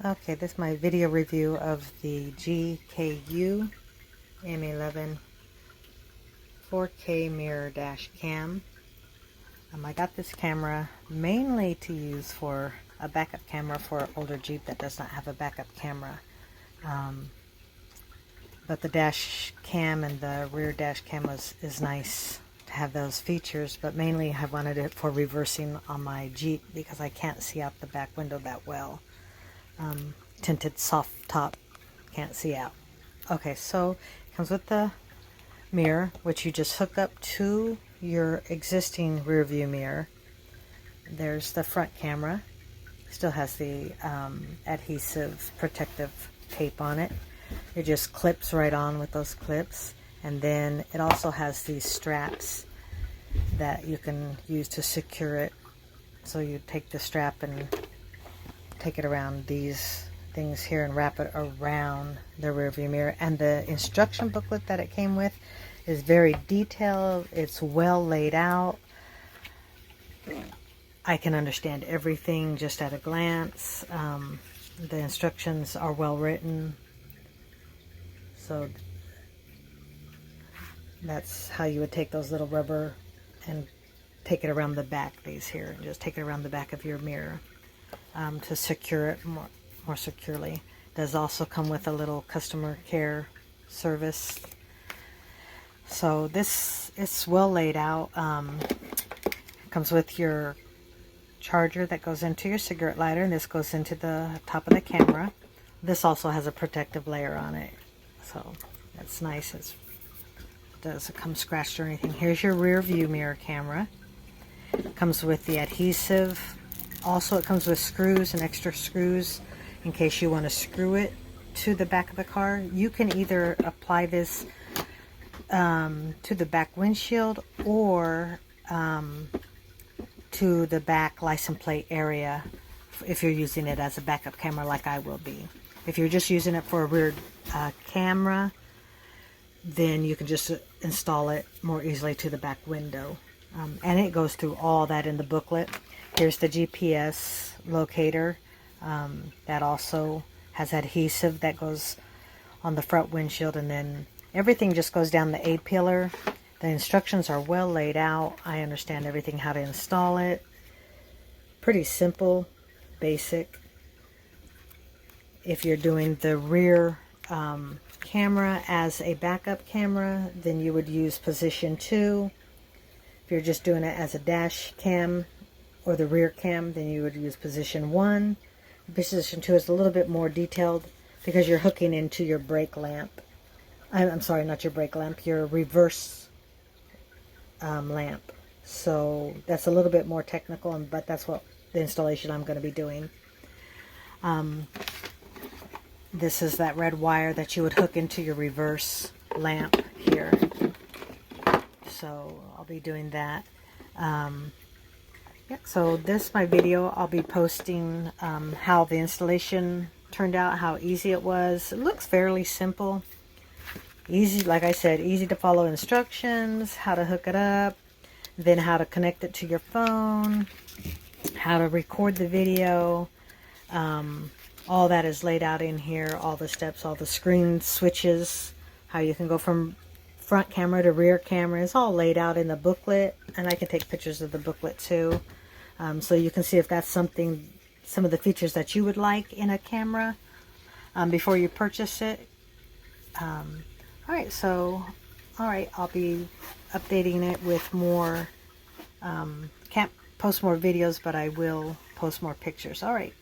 Okay, this is my video review of the GKU M11 4K mirror dash cam. I got this camera mainly to use for a backup camera for an older Jeep that does not have a backup camera. But the dash cam and the rear dash cam is nice to have those features, but mainly I wanted it for reversing on my Jeep because I can't see out the back window that well. Tinted soft top, can't see out. Okay, so it comes with the mirror, which you just hook up to your existing rear view mirror. There's the front camera, still has the adhesive protective tape on it. It just clips right on with those clips, and then it also has these straps that you can use to secure it. So you take the strap and take it around these things here and wrap it around the rear view mirror. And the instruction booklet that it came with is very detailed. It's well laid out. I can understand everything just at a glance. The instructions are well written. So that's how you would take those little rubber and take it around the back, these here, and just take it around the back of your mirror to secure it more securely. It does also come with a little customer care service. So this is well laid out. It comes with your charger that goes into your cigarette lighter, and this goes into the top of the camera. This also has a protective layer on it, so that's nice. It doesn't come scratched or anything. Here's your rear view mirror camera. It comes with the adhesive. Also, it comes with screws and extra screws in case you want to screw it to the back of the car. You can either apply this to the back windshield or to the back license plate area if you're using it as a backup camera like I will be. If you're just using it for a rear camera, then you can just install it more easily to the back window. And it goes through all that in the booklet. Here's the GPS locator. That also has adhesive that goes on the front windshield, and then everything just goes down the A-pillar. The instructions are well laid out. I understand everything, how to install it. Pretty simple, basic. If you're doing the rear camera as a backup camera, then you would use position 2. If you're just doing it as a dash cam or the rear cam, then you would use position 1. Position 2 is a little bit more detailed because you're hooking into your brake lamp. I'm sorry, not your brake lamp, your reverse lamp. So that's a little bit more technical, but that's what the installation I'm going to be doing. This is that red wire that you would hook into your reverse lamp here. So I'll be doing that. Yeah, so this is my video. I'll be posting how the installation turned out, how easy it was. It looks fairly simple. Easy, like I said, easy to follow instructions, how to hook it up, then how to connect it to your phone, how to record the video. All that is laid out in here, all the steps, all the screen switches, how you can go from front camera to rear camera. It's all laid out in the booklet, and I can take pictures of the booklet too. So you can see if that's something, some of the features that you would like in a camera before you purchase it. Alright, so, I'll be updating it with more, can't post more videos, but I will post more pictures. Alright.